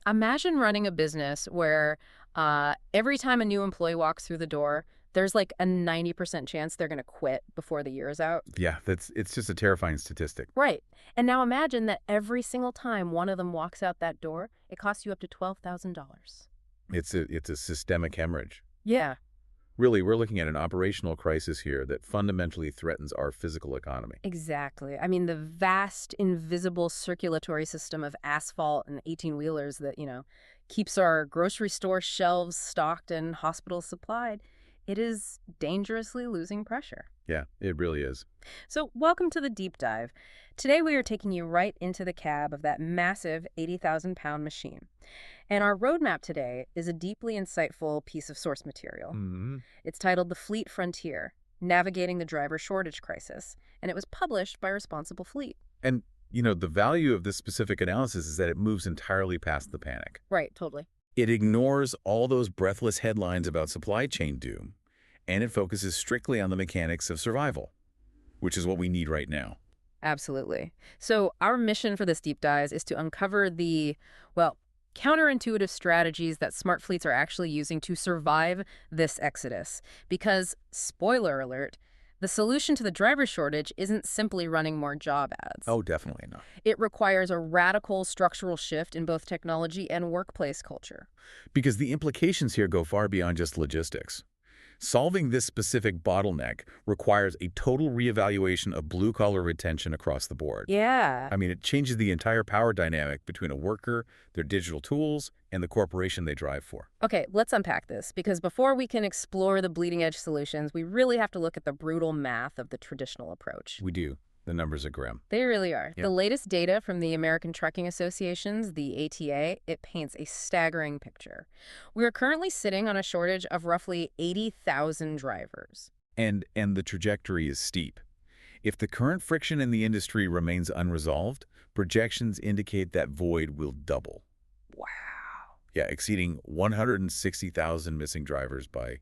Imagine running a business where every time a new employee walks through the door, there's like a 90% chance they're going to quit before the year is out. Yeah, it's just a terrifying statistic. Right. And now imagine that every single time one of them walks out that door, it costs you up to $12,000. It's a systemic hemorrhage. Yeah, Really, we're looking at an operational crisis here that fundamentally threatens our physical economy. exactly. I mean, the vast, invisible circulatory system of asphalt and 18-wheelers that, keeps our grocery store shelves stocked and hospitals supplied, it is dangerously losing pressure. Yeah, it really is. So, welcome to the deep dive. Today, we are taking you right into the cab of that massive 80,000-pound machine. And our roadmap today is a deeply insightful piece of source material. Hmm. It's titled The Fleet Frontier: Navigating the Driver Shortage Crisis, and it was published by Responsible Fleet. And, the value of this specific analysis is that it moves entirely past the panic. Right, totally. It ignores all those breathless headlines about supply chain doom, and it focuses strictly on the mechanics of survival, which is what we need right now. Absolutely. So, our mission for this deep dive is to uncover the, well, counterintuitive strategies that smart fleets are actually using to survive this exodus. Because, spoiler alert, the solution to the driver shortage isn't simply running more job ads. Oh, definitely not. It requires a radical structural shift in both technology and workplace culture. Because the implications here go far beyond just logistics. Solving this specific bottleneck requires a total reevaluation of blue-collar retention across the board. Yeah. I mean, it changes the entire power dynamic between a worker, their digital tools, and the corporation they drive for. Okay, let's unpack this, because before we can explore the bleeding edge solutions, we really have to look at the brutal math of the traditional approach. We do. The numbers are grim. They really are. Yeah. The latest data from the American Trucking Associations, the ATA, it paints a staggering picture. We are currently sitting on a shortage of roughly 80,000 drivers. And the trajectory is steep. If the current friction in the industry remains unresolved, projections indicate that void will double. Wow. Yeah, exceeding 160,000 missing drivers by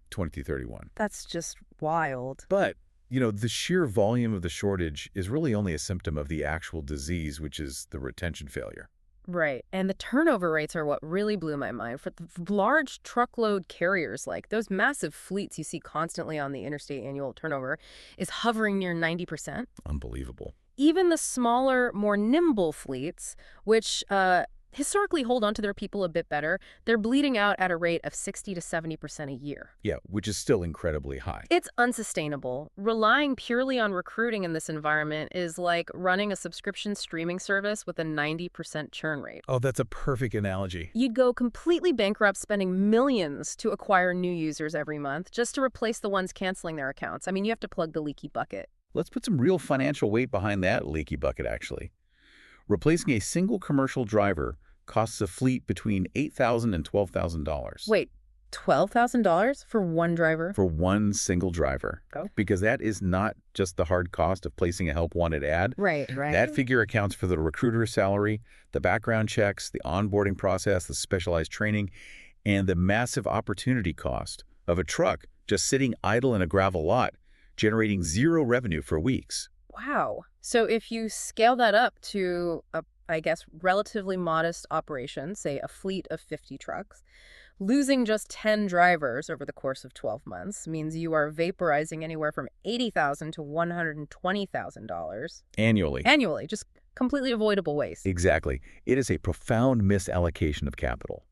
2031. That's just wild. But, the sheer volume of the shortage is really only a symptom of the actual disease, which is the retention failure. Right. And the turnover rates are what really blew my mind. For the large truckload carriers, like those massive fleets you see constantly on the interstate, annual turnover is hovering near 90%. Unbelievable. Even the smaller, more nimble fleets, which historically hold on to their people a bit better, they're bleeding out at a rate of 60 to 70% a year. Yeah, which is still incredibly high. It's unsustainable. Relying purely on recruiting in this environment is like running a subscription streaming service with a 90% churn rate. Oh, that's a perfect analogy. You'd go completely bankrupt spending millions to acquire new users every month just to replace the ones canceling their accounts. I mean, you have to plug the leaky bucket. Let's put some real financial weight behind that leaky bucket, actually. Replacing a single commercial driver costs a fleet between $8,000 and $12,000. Wait, $12,000 for one driver? For one single driver. Oh. Because that is not just the hard cost of placing a help wanted ad. Right. That figure accounts for the recruiter's salary, the background checks, the onboarding process, the specialized training, and the massive opportunity cost of a truck just sitting idle in a gravel lot, generating zero revenue for weeks. Wow. So if you scale that up to a, I guess, relatively modest operation, say a fleet of 50 trucks, losing just 10 drivers over the course of 12 months means you are vaporizing anywhere from $80,000 to $120,000 Annually. annually, just completely avoidable waste. Exactly. It is a profound misallocation of capital.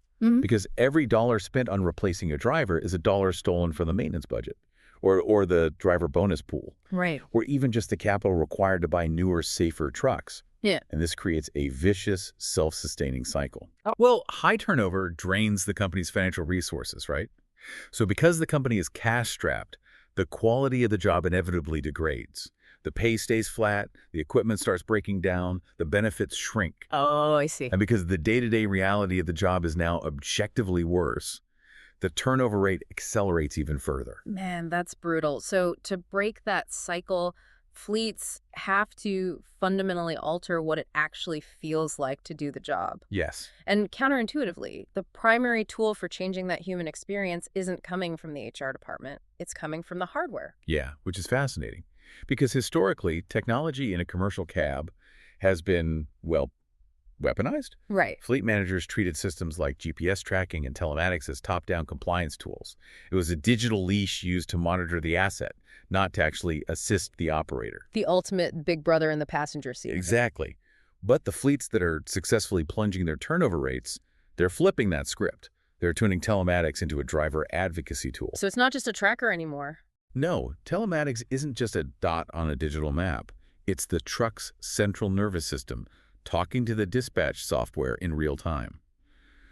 Because every dollar spent on replacing a driver is a dollar stolen from the maintenance budget or the driver bonus pool, Right. or even just the capital required to buy newer, safer trucks. Yeah. And this creates a vicious, self-sustaining cycle. Oh. Well, high turnover drains the company's financial resources, right? So because the company is cash-strapped, the quality of the job inevitably degrades. The pay stays flat, the equipment starts breaking down, the benefits shrink. Oh, I see. And because the day-to-day reality of the job is now objectively worse, the turnover rate accelerates even further. Man, that's brutal. So to break that cycle, fleets have to fundamentally alter what it actually feels like to do the job. Yes. And counterintuitively, the primary tool for changing that human experience isn't coming from the HR department. It's coming from the hardware. Yeah, which is fascinating. Because historically, technology in a commercial cab has been, well, Weaponized? Right. Fleet managers treated systems like GPS tracking and telematics as top-down compliance tools. It was a digital leash used to monitor the asset, not to actually assist the operator. The ultimate big brother in the passenger seat. Exactly. But the fleets that are successfully plunging their turnover rates, they're flipping that script. They're tuning telematics into a driver advocacy tool. So it's not just a tracker anymore. No, telematics isn't just a dot on a digital map. It's the truck's central nervous system talking to the dispatch software in real time.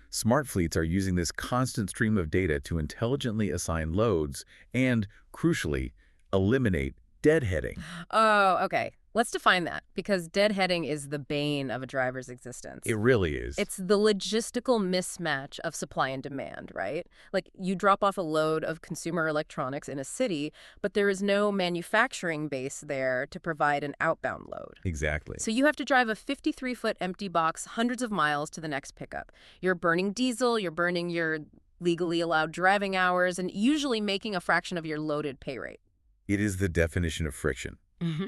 Smart fleets are using this constant stream of data to intelligently assign loads and, crucially, eliminate deadheading. Oh, okay. Let's define that, because deadheading is the bane of a driver's existence. It really is. It's the logistical mismatch of supply and demand, right? Like, you drop off a load of consumer electronics in a city, but there is no manufacturing base there to provide an outbound load. Exactly. So you have to drive a 53-foot empty box hundreds of miles to the next pickup. You're burning diesel, you're burning your legally allowed driving hours, and usually making a fraction of your loaded pay rate. It is the definition of friction.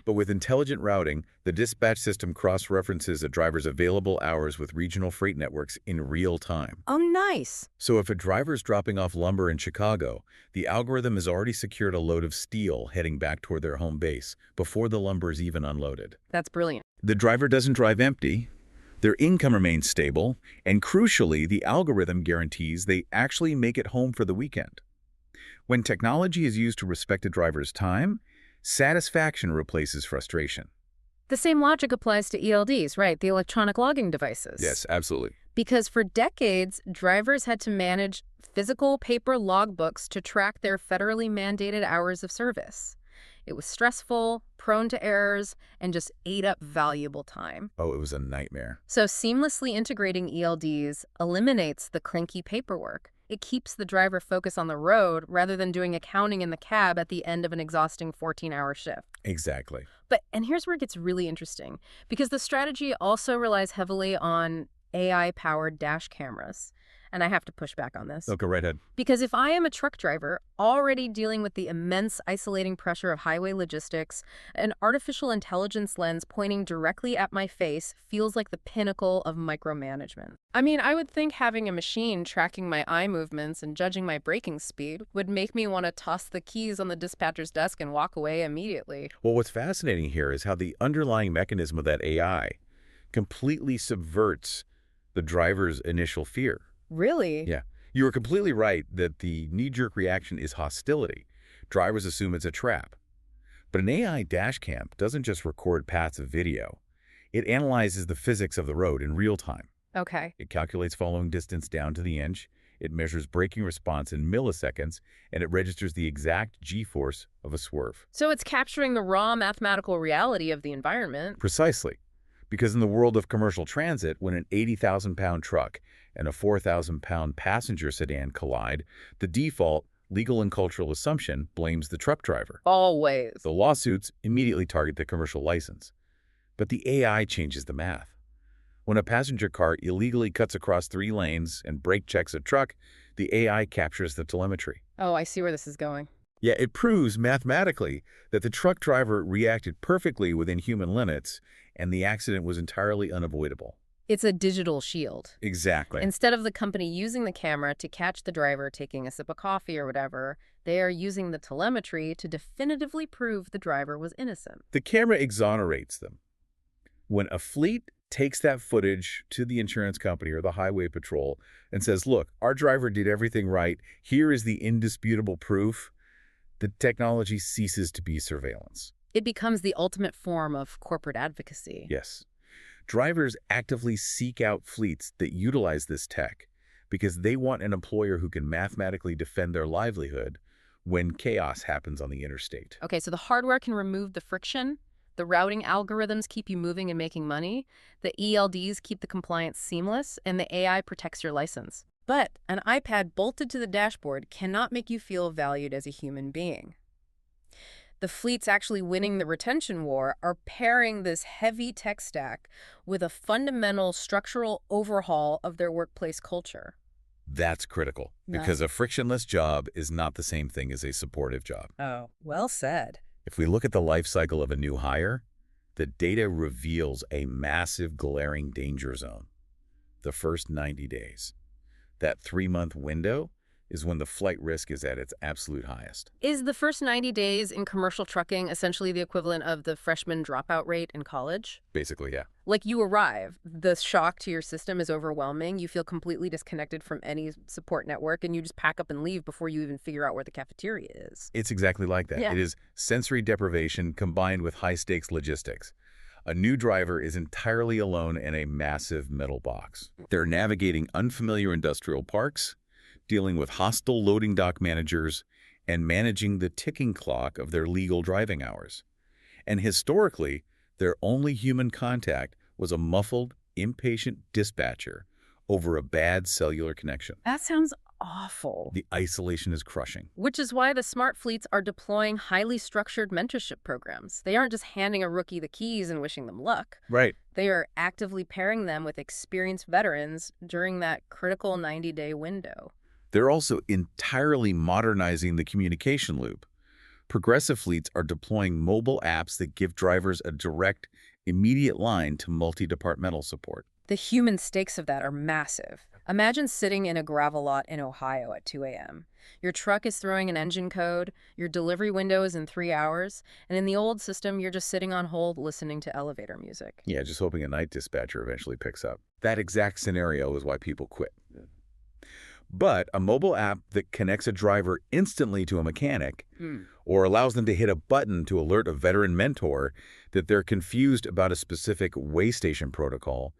But with intelligent routing, the dispatch system cross-references a driver's available hours with regional freight networks in real time. Oh, nice. So if a driver's dropping off lumber in Chicago, the algorithm has already secured a load of steel heading back toward their home base before the lumber is even unloaded. That's brilliant. The driver doesn't drive empty. Their income remains stable. And crucially, the algorithm guarantees they actually make it home for the weekend. When technology is used to respect a driver's time, satisfaction replaces frustration. The same logic applies to ELDs, right? The electronic logging devices. Yes, absolutely. Because for decades, drivers had to manage physical paper logbooks to track their federally mandated hours of service. It was stressful, prone to errors, and just ate up valuable time. Oh, it was a nightmare. So seamlessly integrating ELDs eliminates the clinky paperwork. It keeps the driver focused on the road rather than doing accounting in the cab at the end of an exhausting 14-hour shift. Exactly. And here's where it gets really interesting, because the strategy also relies heavily on AI-powered dash cameras. And I have to push back on this. Okay, right ahead. Because if I am a truck driver already dealing with the immense isolating pressure of highway logistics, an artificial intelligence lens pointing directly at my face feels like the pinnacle of micromanagement. I mean, I would think having a machine tracking my eye movements and judging my braking speed would make me want to toss the keys on the dispatcher's desk and walk away immediately. Well, what's fascinating here is how the underlying mechanism of that AI completely subverts the driver's initial fear. Really? Yeah. You are completely right that the knee-jerk reaction is hostility. Drivers assume it's a trap. But an AI dash cam doesn't just record paths of video. It analyzes the physics of the road in real time. Okay. It calculates following distance down to the inch. It measures braking response in milliseconds, and it registers the exact G-force of a swerve. So it's capturing the raw mathematical reality of the environment. Precisely. Because in the world of commercial transit, when an 80,000-pound truck and a 4,000-pound passenger sedan collide, the default legal and cultural assumption blames the truck driver. Always. The lawsuits immediately target the commercial license. But the AI changes the math. When a passenger car illegally cuts across 3 lanes and brake checks a truck, the AI captures the telemetry. Oh, I see where this is going. Yeah, it proves mathematically that the truck driver reacted perfectly within human limits and the accident was entirely unavoidable. It's a digital shield. Exactly. Instead of the company using the camera to catch the driver taking a sip of coffee or whatever, they are using the telemetry to definitively prove the driver was innocent. The camera exonerates them. When a fleet takes that footage to the insurance company or the highway patrol and says, look, our driver did everything right, here is the indisputable proof, the technology ceases to be surveillance. It becomes the ultimate form of corporate advocacy. Yes. Drivers actively seek out fleets that utilize this tech because they want an employer who can mathematically defend their livelihood when chaos happens on the interstate. Okay, so the hardware can remove the friction, the routing algorithms keep you moving and making money, the ELDs keep the compliance seamless, and the AI protects your license. But an iPad bolted to the dashboard cannot make you feel valued as a human being. The fleets actually winning the retention war are pairing this heavy tech stack with a fundamental structural overhaul of their workplace culture. That's critical because a frictionless job is not the same thing as a supportive job. Oh, well said. If we look at the life cycle of a new hire, The data reveals a massive glaring danger zone. The first 90 days. That 3-month window is when the flight risk is at its absolute highest. Is the first 90 days in commercial trucking essentially the equivalent of the freshman dropout rate in college? Basically, yeah. Like you arrive, the shock to your system is overwhelming, you feel completely disconnected from any support network, and you just pack up and leave before you even figure out where the cafeteria is. It's exactly like that. Yeah. It is sensory deprivation combined with high-stakes logistics. A new driver is entirely alone in a massive metal box. They're navigating unfamiliar industrial parks, dealing with hostile loading dock managers, and managing the ticking clock of their legal driving hours. And historically, their only human contact was a muffled, impatient dispatcher over a bad cellular connection. That sounds awful. The isolation is crushing. Which is why the smart fleets are deploying highly structured mentorship programs. They aren't just handing a rookie the keys and wishing them luck. Right. They are actively pairing them with experienced veterans during that critical 90-day window. They're also entirely modernizing the communication loop. Progressive fleets are deploying mobile apps that give drivers a direct, immediate line to multi-departmental support. The human stakes of that are massive. Imagine sitting in a gravel lot in Ohio at 2 a.m. Your truck is throwing an engine code, your delivery window is in 3 hours, and in the old system, you're just sitting on hold listening to elevator music. Yeah, just hoping a night dispatcher eventually picks up. That exact scenario is why people quit. But a mobile app that connects a driver instantly to a mechanic or allows them to hit a button to alert a veteran mentor that they're confused about a specific way station protocol,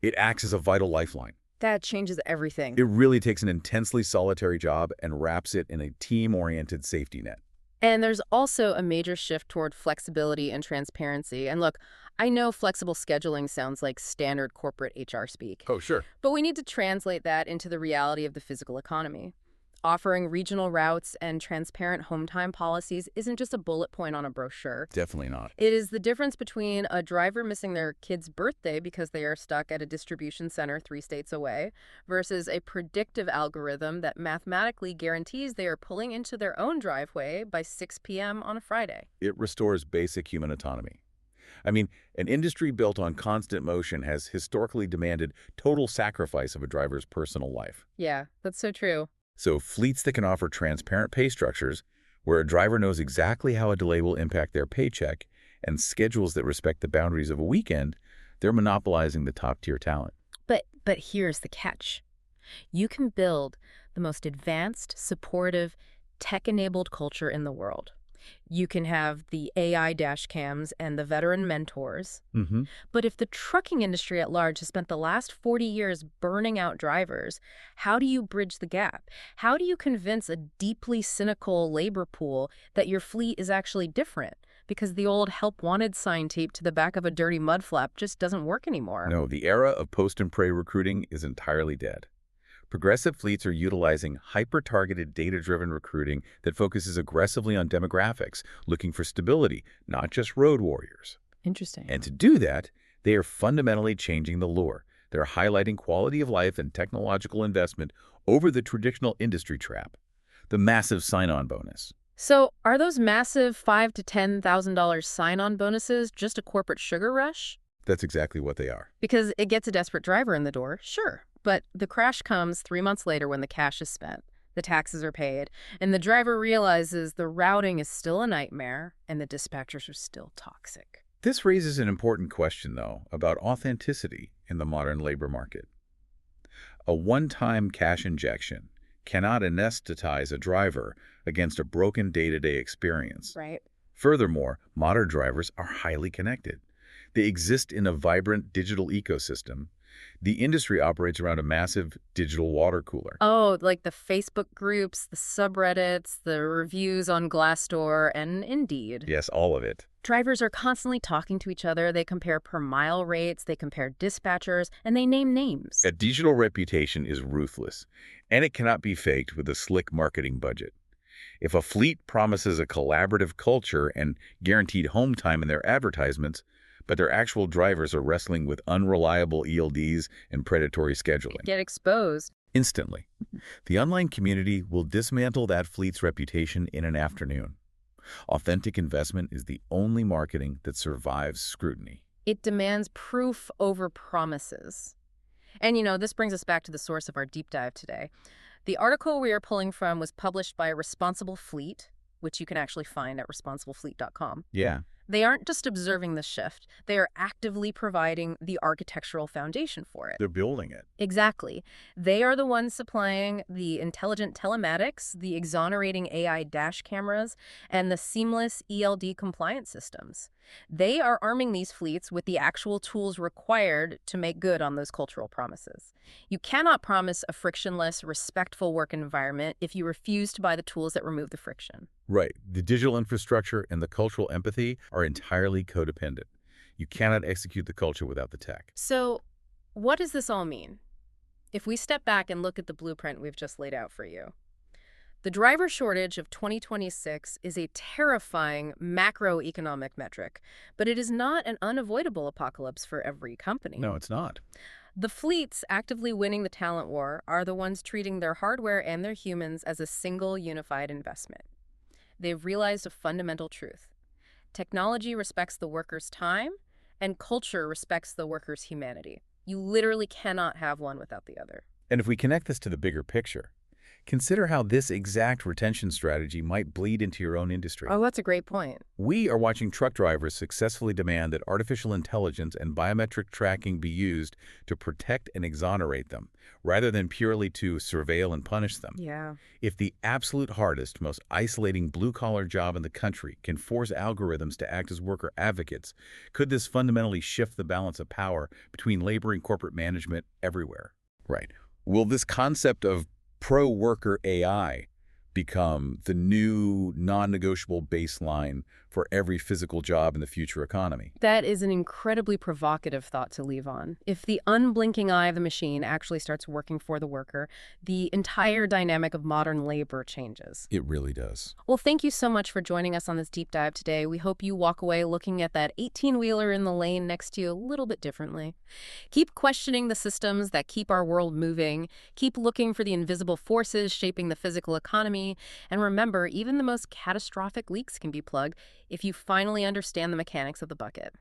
it acts as a vital lifeline. That changes everything. It really takes an intensely solitary job and wraps it in a team-oriented safety net. And there's also a major shift toward flexibility and transparency. And look, I know flexible scheduling sounds like standard corporate HR speak. Oh, sure. But we need to translate that into the reality of the physical economy. Offering regional routes and transparent home time policies isn't just a bullet point on a brochure. Definitely not. It is the difference between a driver missing their kid's birthday because they are stuck at a distribution center 3 states away versus a predictive algorithm that mathematically guarantees they are pulling into their own driveway by 6 p.m. on a Friday. It restores basic human autonomy. I mean, an industry built on constant motion has historically demanded total sacrifice of a driver's personal life. Yeah, that's so true. So fleets that can offer transparent pay structures, where a driver knows exactly how a delay will impact their paycheck, and schedules that respect the boundaries of a weekend, they're monopolizing the top-tier talent. But here's the catch. You can build the most advanced, supportive, tech-enabled culture in the world. You can have the AI dash cams and the veteran mentors. But if the trucking industry at large has spent the last 40 years burning out drivers, how do you bridge the gap? How do you convince a deeply cynical labor pool that your fleet is actually different? Because the old help wanted sign taped to the back of a dirty mud flap just doesn't work anymore. No, the era of post and pray recruiting is entirely dead. Progressive fleets are utilizing hyper-targeted, data-driven recruiting that focuses aggressively on demographics, looking for stability, not just road warriors. Interesting. And to do that, they are fundamentally changing the lure. They're highlighting quality of life and technological investment over the traditional industry trap. The massive sign-on bonus. So are those massive $5,000 to $10,000 sign-on bonuses just a corporate sugar rush? That's exactly what they are. Because it gets a desperate driver in the door, sure. But the crash comes 3 months later when the cash is spent, the taxes are paid, and the driver realizes the routing is still a nightmare and the dispatchers are still toxic. This raises an important question, though, about authenticity in the modern labor market. A one-time cash injection cannot anesthetize a driver against a broken day-to-day experience. Right. Furthermore, modern drivers are highly connected. They exist in a vibrant digital ecosystem. The industry operates around a massive digital water cooler. Oh, like the Facebook groups, the subreddits, the reviews on Glassdoor, and Indeed. Yes, all of it. Drivers are constantly talking to each other. They compare per mile rates, they compare dispatchers, and they name names. A digital reputation is ruthless, and it cannot be faked with a slick marketing budget. If a fleet promises a collaborative culture and guaranteed home time in their advertisements, but their actual drivers are wrestling with unreliable ELDs and predatory scheduling. Get exposed. Instantly. The online community will dismantle that fleet's reputation in an afternoon. Authentic investment is the only marketing that survives scrutiny. It demands proof over promises. And this brings us back to the source of our deep dive today. The article we are pulling from was published by Responsible Fleet, which you can actually find at responsiblefleet.com. Yeah. They aren't just observing the shift, they are actively providing the architectural foundation for it. They're building it. Exactly. They are the ones supplying the intelligent telematics, the exonerating AI dash cameras, and the seamless ELD compliance systems. They are arming these fleets with the actual tools required to make good on those cultural promises. You cannot promise a frictionless, respectful work environment if you refuse to buy the tools that remove the friction. Right. The digital infrastructure and the cultural empathy are entirely codependent. You cannot execute the culture without the tech. So, what does this all mean? If we step back and look at the blueprint we've just laid out for you, the driver shortage of 2026 is a terrifying macroeconomic metric, but it is not an unavoidable apocalypse for every company. No, it's not. The fleets actively winning the talent war are the ones treating their hardware and their humans as a single unified investment. They've realized a fundamental truth. Technology respects the worker's time, and culture respects the worker's humanity. You literally cannot have one without the other. And if we connect this to the bigger picture, consider how this exact retention strategy might bleed into your own industry. Oh, that's a great point. We are watching truck drivers successfully demand that artificial intelligence and biometric tracking be used to protect and exonerate them, rather than purely to surveil and punish them. Yeah. If the absolute hardest, most isolating blue-collar job in the country can force algorithms to act as worker advocates, could this fundamentally shift the balance of power between labor and corporate management everywhere? Right. Will this concept of pro-worker AI become the new non-negotiable baseline for every physical job in the future economy? That is an incredibly provocative thought to leave on. If the unblinking eye of the machine actually starts working for the worker, the entire dynamic of modern labor changes. It really does. Well, thank you so much for joining us on this deep dive today. We hope you walk away looking at that 18-wheeler in the lane next to you a little bit differently. Keep questioning the systems that keep our world moving. Keep looking for the invisible forces shaping the physical economy. And remember, even the most catastrophic leaks can be plugged if you finally understand the mechanics of the bucket.